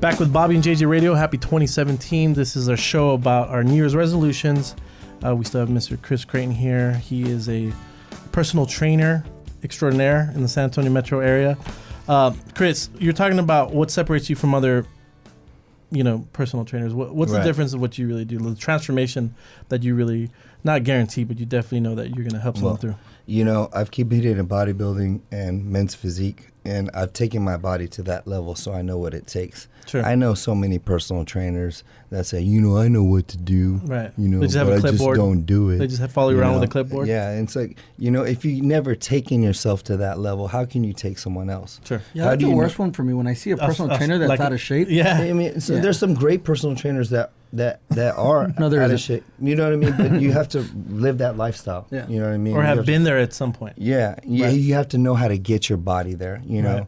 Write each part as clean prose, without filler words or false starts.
Back with Bobby and JJ Radio. Happy 2017. This is our show about our New Year's resolutions. We still have Mr. Chris Crayton here. He is a personal trainer extraordinaire in the San Antonio metro area. Chris, you're talking about what separates you from other, personal trainers. What's the difference of what you really do? The transformation that you really, not guarantee, but you definitely know that you're going to help someone through. I've competed in bodybuilding and men's physique, and I've taken my body to that level, so I know what it takes. Sure. I know so many personal trainers that say, I know what to do. Right. They just have a clipboard. I just don't do it. They just follow you around with a clipboard. Yeah, and it's like, if you never taken yourself to that level, how can you take someone else? Sure. Yeah, that's the worst one for me when I see a personal trainer that's out of shape. Yeah. There's some great personal trainers that are out of shape. You know what I mean? But you have to live that lifestyle. Yeah. You know what I mean? Or have been there at some point. Yeah. You have to know how to get your body there, Right.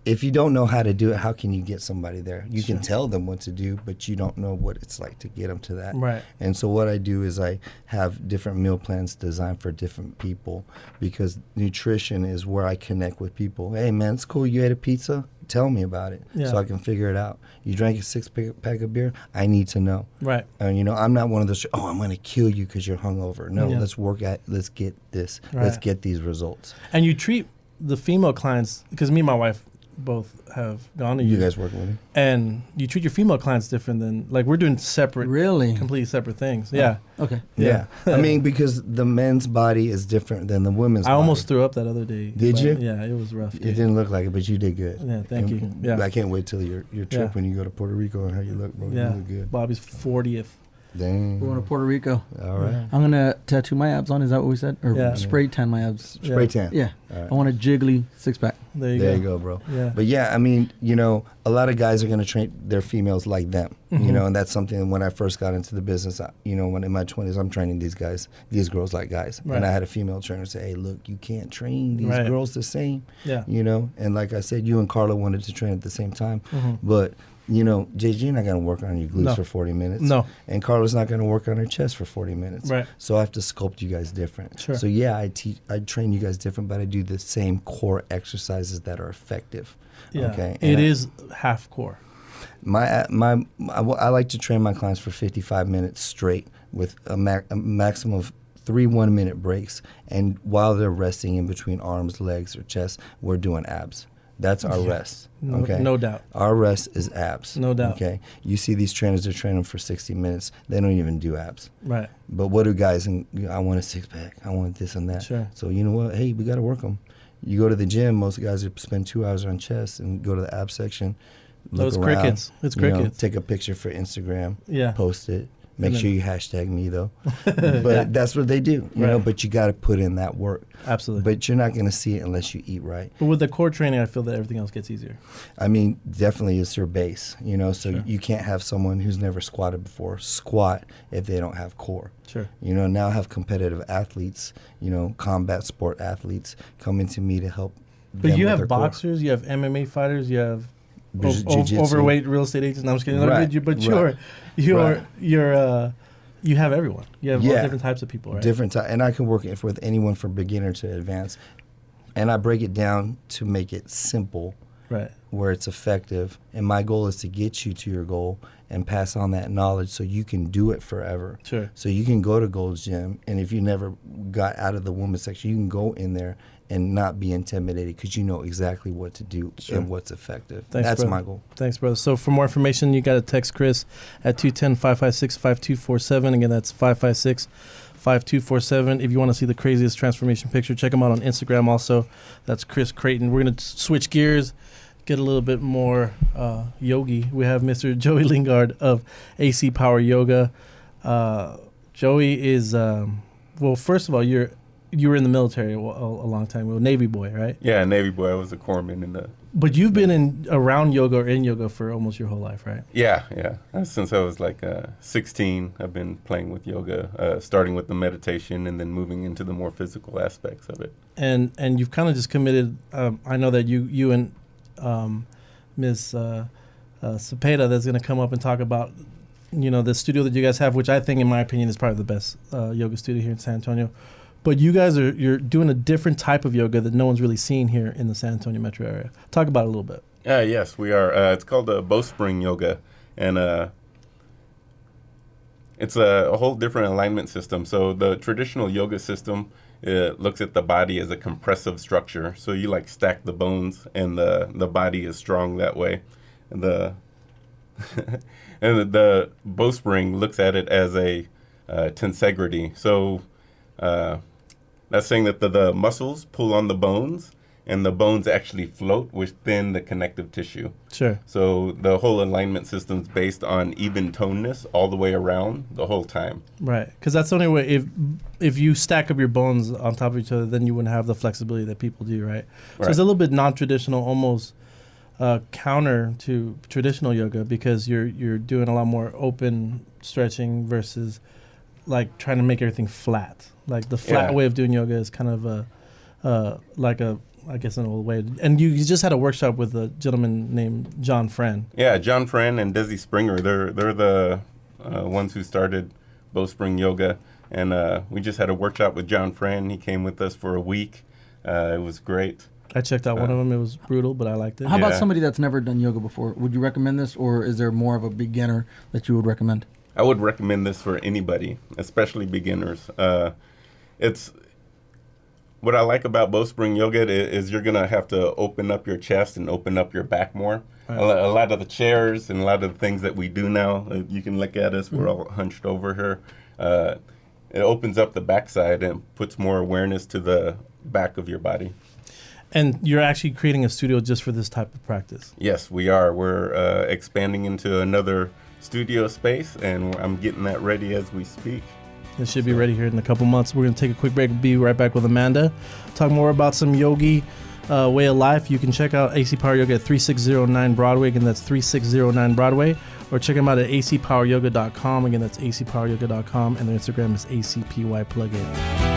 If you don't know how to do it, how can you get somebody there? You can tell them what to do, but you don't know what it's like to get them to that. Right. And so what I do is I have different meal plans designed for different people, because nutrition is where I connect with people. Hey, man, it's cool. You ate a pizza? Tell me about it so I can figure it out. You drank a 6-pack of beer? I need to know. Right. And, I'm not one of those, I'm going to kill you because you're hungover. No, let's get this. Right. Let's get these results. And you treat the female clients, because me and my wife both have gone to you. You guys working with me? And you treat your female clients different than, we're doing separate, completely separate things. Yeah. Okay. Yeah. I mean, because the men's body is different than the women's body. I almost threw up that other day. Did you? Yeah, it was rough. It didn't look like it, but you did good. Yeah, thank you. Yeah. I can't wait till your trip when you go to Puerto Rico and how you look, bro. Yeah. You look good. Bobby's 40th. Dang. We're going to Puerto Rico. All right. I'm going to tattoo my abs on. Is that what we said? Or spray tan my abs? Spray tan. Yeah. Right. I want a jiggly 6-pack. There you go, bro. Yeah. But I mean, a lot of guys are going to train their females like them, and that's something when I first got into the business, when in my 20s, I'm training these girls like guys. Right. And I had a female trainer say, hey, look, you can't train these girls the same. Yeah. And like I said, you and Carla wanted to train at the same time, but JG, you're not going to work on your glutes for 40 minutes. No. And Carla's not going to work on her chest for 40 minutes. Right. So I have to sculpt you guys different. Sure. So I train you guys different, but I do the same core exercises that are effective. Yeah. Okay. It is half core. I like to train my clients for 55 minutes straight with a maximum of 3 1-minute breaks. And while they're resting in between arms, legs, or chest, we're doing abs. That's our rest. Okay. No doubt. Our rest is abs. No doubt. Okay. You see these trainers, they're training for 60 minutes. They don't even do abs. Right. But what do guys, I want a 6-pack. I want this and that. Sure. So you know what? Hey, we got to work them. You go to the gym, most guys spend 2 hours on chest and go to the ab section. Those crickets. It's crickets. Take a picture for Instagram. Yeah. Post it. Make sure you hashtag me, though. But that's what they do, you know, but you got to put in that work. Absolutely. But you're not going to see it unless you eat right. But with the core training, I feel that everything else gets easier. I mean, definitely it's your base, so you can't have someone who's never squatted before squat if they don't have core. Sure. Now I have competitive athletes, combat sport athletes coming to me to help them. But you with have their boxers, you have MMA fighters, you have Jiu-jitsu. overweight real estate agents. No, I'm just kidding. Right. You have everyone. You have all different types of people, right? Different type, and I can work with anyone from beginner to advanced, and I break it down to make it simple, right? Where it's effective. And my goal is to get you to your goal and pass on that knowledge so you can do it forever. Sure. So you can go to Gold's Gym, and if you never got out of the women's section, you can go in there and not be intimidated because you know exactly what to do and what's effective. Thanks, That's brother. my goal. Thanks, brother. So for more information, you got to text Chris at 210-556-5247. Again, that's 556-5247. If you want to see the craziest transformation picture, check him out on Instagram also. That's Chris Crayton. We're going to switch gears, get a little bit more yogi. We have Mr. Joey Lingard of AC Power Yoga. Joey is, first of all, you were in the military a long time ago, Navy boy, right? Yeah, Navy boy. I was a corpsman in the. But you've been around yoga or in yoga for almost your whole life, right? Yeah. Since I was 16, I've been playing with yoga, starting with the meditation and then moving into the more physical aspects of it. And you've kind of just committed. I know that you and Ms. Cepeda that's going to come up and talk about the studio that you guys have, which I think, in my opinion, is probably the best yoga studio here in San Antonio. But you guys you're doing a different type of yoga that no one's really seen here in the San Antonio metro area. Talk about it a little bit. Yes, we are. It's called bowspring yoga, and it's a whole different alignment system. So the traditional yoga system looks at the body as a compressive structure. So you like stack the bones, and the body is strong that way. And the and the bowspring looks at it as a tensegrity. So that's saying that the muscles pull on the bones, and the bones actually float within the connective tissue. Sure. So the whole alignment system is based on even toneness all the way around the whole time. Right, because that's the only way. If you stack up your bones on top of each other, then you wouldn't have the flexibility that people do, right? So it's a little bit non-traditional, almost counter to traditional yoga, because you're doing a lot more open stretching versus like trying to make everything flat. Like the flat way of doing yoga is kind of like a, I guess, an old way. And you just had a workshop with a gentleman named John Friend. Yeah, John Friend and Desi Springer. They're the ones who started Bowspring Yoga. And we just had a workshop with John Friend. He came with us for a week. It was great. I checked out one of them. It was brutal, but I liked it. How about somebody that's never done yoga before? Would you recommend this, or is there more of a beginner that you would recommend? I would recommend this for anybody, especially beginners. It's what I like about Bowspring Yoga is you're going to have to open up your chest and open up your back more. Right. A lot of the chairs and a lot of the things that we do now, you can look at us, we're all hunched over here. It opens up the backside and puts more awareness to the back of your body. And you're actually creating a studio just for this type of practice? Yes, we are. We're expanding into another studio space, and I'm getting that ready as we speak. It should be ready here in a couple months. We're going to take a quick break and be right back with Amanda. Talk more about some yogi way of life. You can check out AC Power Yoga at 3609 Broadway. Again, that's 3609 Broadway. Or check them out at acpoweryoga.com. Again, that's acpoweryoga.com. And their Instagram is acpyplugin.